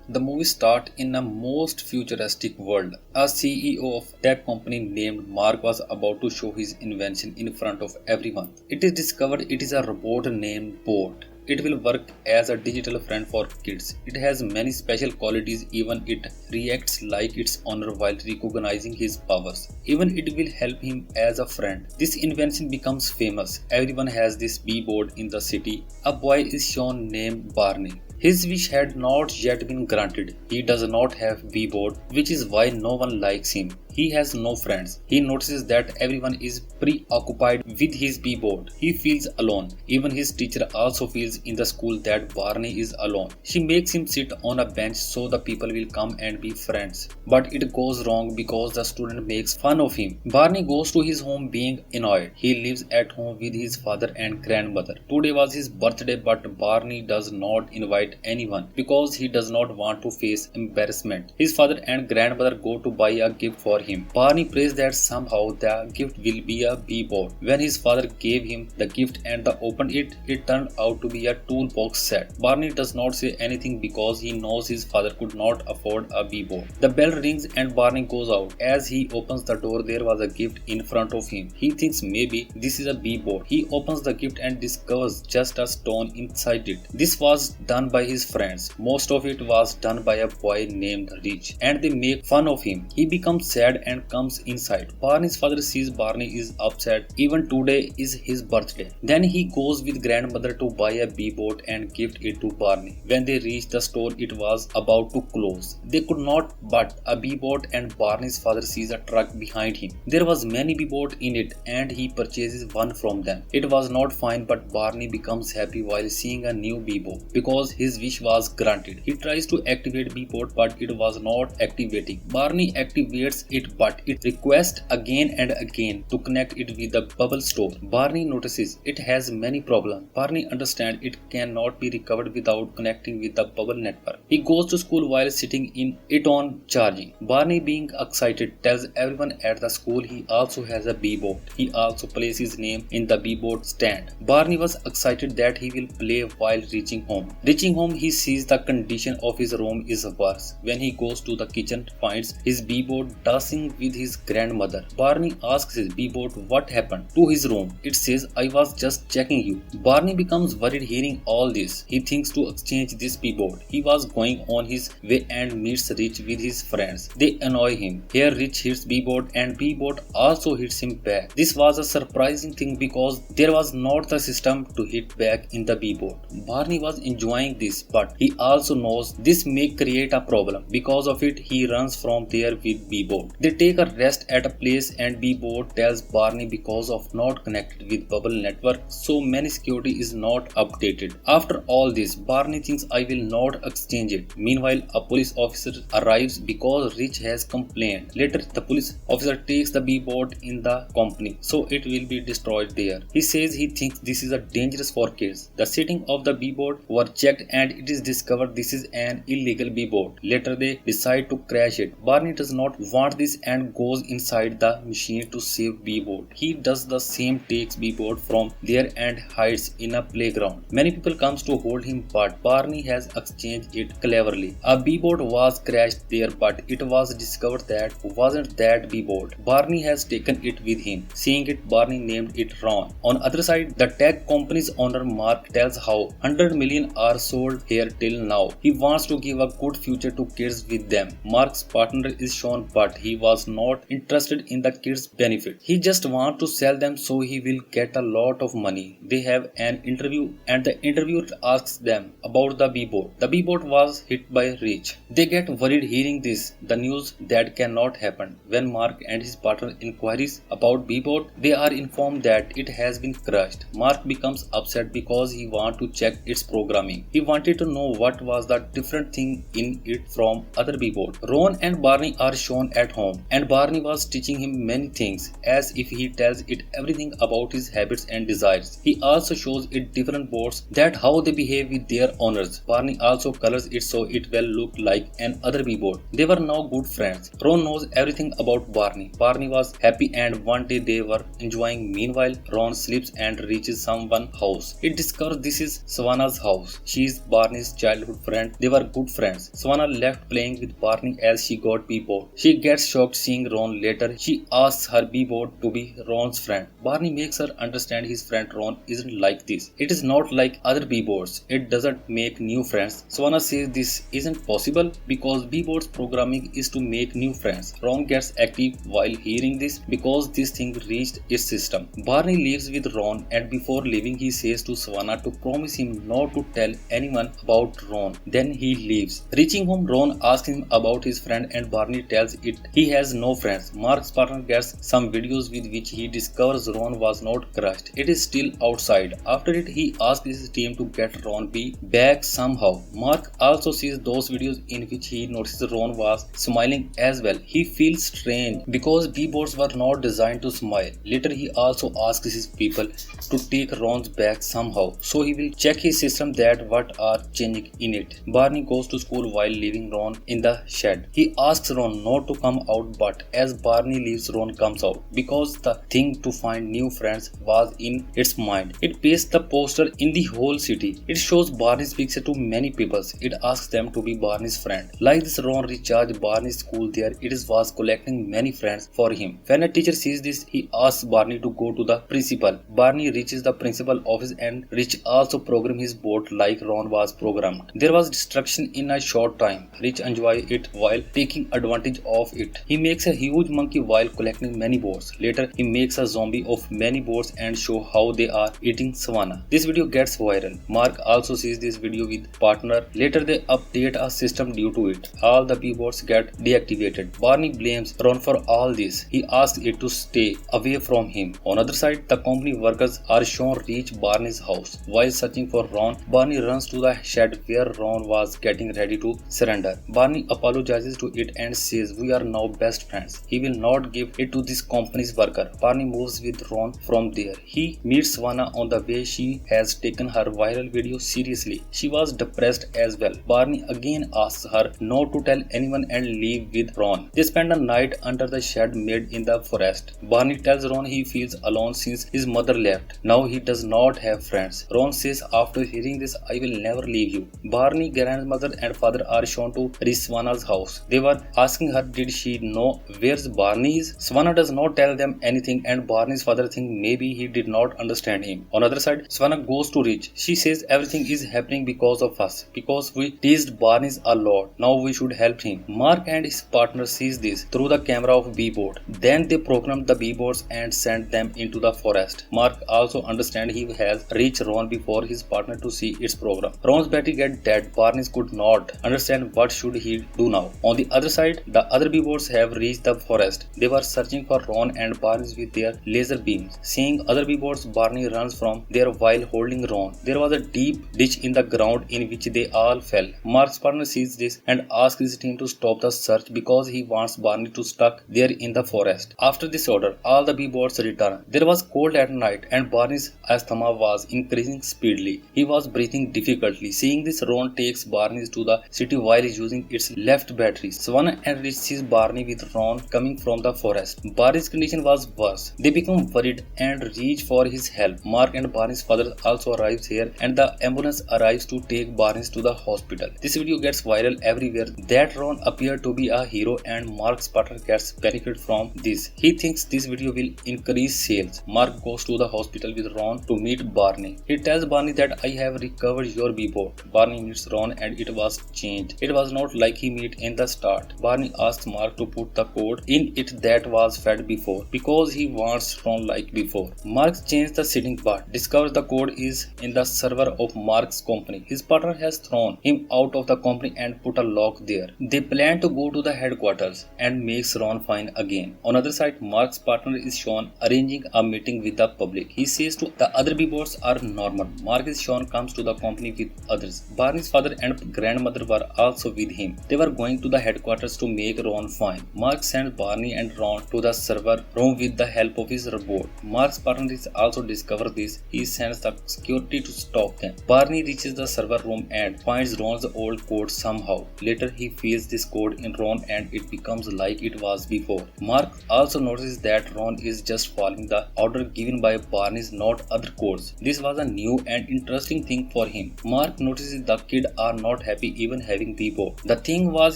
The movie starts in a most futuristic world. A CEO of tech company named Mark was about to show his invention in front of everyone. It is discovered it is a robot named Bot. It will work as a digital friend for kids. It has many special qualities, even it reacts like its owner while recognizing his powers. Even it will help him as a friend. This invention becomes famous. Everyone has this bee-board in the city. A boy is shown named Barney. His wish had not yet been granted. He does not have B-board, which is why no one likes him. He has no friends. He notices that everyone is preoccupied with his B-board. He feels alone. Even his teacher also feels in the school that Barney is alone. She makes him sit on a bench so the people will come and be friends. But it goes wrong because the student makes fun of him. Barney goes to his home being annoyed. He lives at home with his father and grandmother. Today was his birthday, but Barney does not invite anyone because he does not want to face embarrassment. His father and grandmother go to buy a gift for him. Barney prays that somehow the gift will be a bee-board. When his father gave him the gift and opened it, it turned out to be a toolbox set. Barney does not say anything because he knows his father could not afford a bee-board. The bell rings and Barney goes out. As he opens the door, there was a gift in front of him. He thinks maybe this is a bee-board. He opens the gift and discovers just a stone inside it. This was done by his friends. Most of it was done by a boy named Rich, and they make fun of him. He becomes sad and comes inside. Barney's father sees Barney is upset. Even today is his birthday. Then he goes with grandmother to buy a bee-board and gift it to Barney. When they reach the store, it was about to close. They could not but a bee-board, and Barney's father sees a truck behind him. There was many bee-board in it and he purchases one from them. It was not fine, but Barney becomes happy while seeing a new bee-board because his wish was granted. He tries to activate bee-board, but it was not activating. Barney activates it, but it requests again and again to connect it with the bubble store. Barney notices it has many problems. Barney understands it cannot be recovered without connecting with the bubble network. He goes to school while sitting in it on charging. Barney, being excited, tells everyone at the school he also has a bee-board. He also places his name in the bee-board stand. Barney was excited that he will play while reaching home. Reaching home, he sees the condition of his room is worse. When he goes to the kitchen, finds his bee-board dancing with his grandmother. Barney asks his bee-board what happened to his room. It says, "I was just checking you." Barney becomes worried hearing all this. He thinks to exchange this bee-board. He was going on his way and meets Rich with his friends. They annoy him. Here Rich hits bee-board and bee-board also hits him back. This was a surprising thing because there was not the system to hit back in the bee-board. Barney was enjoying this, but he also knows this may create a problem. Because of it, he runs from there with bee-board. They take a rest at a place and bee-board tells Barney because of not connected with bubble network, so many security is not updated. After all this, Barney thinks I will not exchange it. Meanwhile, a police officer arrives because Rich has complained. Later, the police officer takes the bee-board in the company, so it will be destroyed there. He says he thinks this is a dangerous for kids. The setting of the bee-board were checked and it is discovered this is an illegal bee-board. Later, they decide to crash it. Barney does not want this and goes inside the machine to save bee-board. He does the same, takes bee-board from there and hides in a playground. Many people comes to hold him, but Barney has exchanged it cleverly. A bee-board was crashed there, but it was discovered that wasn't that bee-board. Barney has taken it with him. Seeing it, Barney named it Ron. On other side, the tech company's owner Mark tells how 100 million are sold here till now. He wants to give a good future to kids with them. Mark's partner is shown, but he was not interested in the kids' benefit. He just wants to sell them so he will get a lot of money. They have an interview and the interviewer asks them about the bee-board. The bee-board was hit by Rich. They get worried hearing this, the news that cannot happen. When Mark and his partner inquires about bee-board, they are informed that it has been crushed. Mark becomes upset because he wants to check its programming. He wanted to know what was the different thing in it from other bee-board. Ron and Barney are shown at home. home, and Barney was teaching him many things, as if he tells it everything about his habits and desires. He also shows it different boards that how they behave with their owners. Barney also colors it so it will look like an other bee board. They were now good friends. Ron knows everything about Barney. Barney was happy, and one day they were enjoying. Meanwhile, Ron sleeps and reaches someone's house. It discovers this is Savannah's house. She is Barney's childhood friend. They were good friends. Savannah left playing with Barney as she got bee bored. She gets shocked seeing Ron later. She asks her bee board to be Ron's friend. Barney makes her understand his friend Ron isn't like this. It is not like other bee boards. It doesn't make new friends. Savannah says this isn't possible because bee board's programming is to make new friends. Ron gets active while hearing this because this thing reached its system. Barney leaves with Ron, and before leaving he says to Savannah to promise him not to tell anyone about Ron. Then he leaves. Reaching home, Ron asks him about his friend and Barney tells it he has no friends. Mark's partner gets some videos with which he discovers Ron was not crushed. It is still outside. After it, he asks his team to get Ron back somehow. Mark also sees those videos in which he notices Ron was smiling as well. He feels strange because bee boards were not designed to smile. Later, he also asks his people to take Ron's back somehow, so he will check his system that what are changing in it. Barney goes to school while leaving Ron in the shed. He asks Ron not to come out, but as Barney leaves, Ron comes out because the thing to find new friends was in its mind. It pastes the poster in the whole city. It shows Barney's picture to many people. It asks them to be Barney's friend. Like this, Ron recharged Barney's school there. It was collecting many friends for him. When a teacher sees this, he asks Barney to go to the principal. Barney reaches the principal office, and Rich also programmed his board like Ron was programmed. There was destruction in a short time. Rich enjoys it while taking advantage of it. He makes a huge monkey while collecting many boards. Later, he makes a zombie of many boards and show how they are eating Savannah. This video gets viral. Mark also sees this video with partner. Later, they update a system due to it. All the bee boards get deactivated. Barney blames Ron for all this. He asks it to stay away from him. On the other side, the company workers are shown reach Barney's house. While searching for Ron, Barney runs to the shed where Ron was getting ready to surrender. Barney apologizes to it and says, "We are now best friends." He will not give it to this company's worker. Barney moves with Ron from there. He meets Savannah on the way. She has taken her viral video seriously. She was depressed as well. Barney again asks her not to tell anyone and leave with Ron. They spend a night under the shed made in the forest. Barney tells Ron he feels alone since his mother left. Now he does not have friends. Ron says after hearing this, "I will never leave you." Barney's grandmother and father are shown to reach Savannah's house. They were asking her did she know where Barney is. Savannah does not tell them anything, and Barney's father thinks maybe he did not understand him. On the other side, Savannah goes to Rich. She says everything is happening because of us, because we teased Barney's a lot. Now we should help him. Mark and his partner sees this through the camera of bee board. Then they program the bee boards and send them into the forest. Mark also understands he has reached Ron before his partner to see its program. Ron's battery gets dead. Barney could not understand what should he do now. On the other side, the other bee boards have reached the forest. They were searching for Ron and Barney with their laser beams. Seeing other bee boards, Barney runs from there while holding Ron. There was a deep ditch in the ground in which they all fell. Mark's partner sees this and asks his team to stop the search because he wants Barney to stuck there in the forest. After this order, all the bee boards return. There was cold at night and Barney's asthma was increasing speedily. He was breathing difficultly. Seeing this, Ron takes Barney to the city while using its left battery. Savannah and Rich sees Barney with Ron coming from the forest. Barney's condition was worse. They become worried and reach for his help. Mark and Barney's father also arrives here, and the ambulance arrives to take Barney to the hospital. This video gets viral everywhere that Ron appeared to be a hero, and Mark's partner gets benefit from this. He thinks this video will increase sales. Mark goes to the hospital with Ron to meet Barney. He tells Barney that "I have recovered your bee board." Barney meets Ron and it was changed. It was not like he met in the start. Barney asks Mark to put the code in it that was fed before because he wants Ron like before. Mark changes the setting but discovers the code is in the server of Mark's company. His partner has thrown him out of the company and put a lock there. They plan to go to the headquarters and makes Ron fine again. On the other side, Mark's partner is shown arranging a meeting with the public. He says to the other bee boards are normal. Mark is shown comes to the company with others. Barney's father and grandmother were also with him. They were going to the headquarters to make Ron fine. time. Mark sends Barney and Ron to the server room with the help of his robot. Mark's partner is also discover this. He sends the security to stop them. Barney reaches the server room and finds Ron's old code somehow. Later he feeds this code in Ron and it becomes like it was before. Mark also notices that Ron is just following the order given by Barney's, not other codes. This was a new and interesting thing for him. Mark notices the kids are not happy even having Bebo. The thing was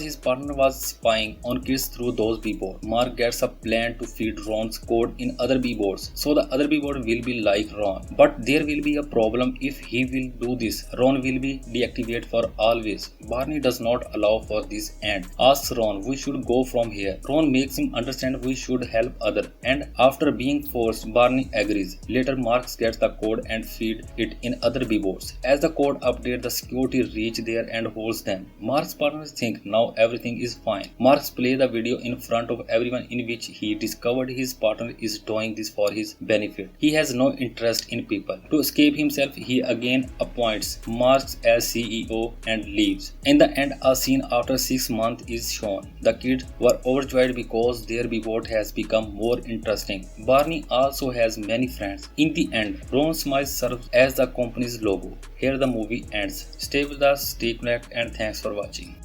his partner was spying on kids through those Bebo. Mark gets a plan to feed Ron's code in other Beboards, so the other Beboard will be like Ron. But there will be a problem if he will do this. Ron will be deactivated for always. Barney does not allow for this and asks Ron, we should go from here. Ron makes him understand we should help other, and after being forced, Barney agrees. Later Mark gets the code and feed it in other Beboards. As the code updates, the security reach there and holds them. Mark's partners think now everything is fine. Mark plays the video in front of everyone in which he discovered his partner is doing this for his benefit. He has no interest in people. To escape himself, he again appoints Mark as CEO and leaves. In the end, a scene after 6 months is shown. The kids were overjoyed because their Beboard has become more interesting. Barney also has many friends. In the end, Ron smile serves as the company's logo. Here the movie ends. Stay with us, stay connected, and thanks for watching.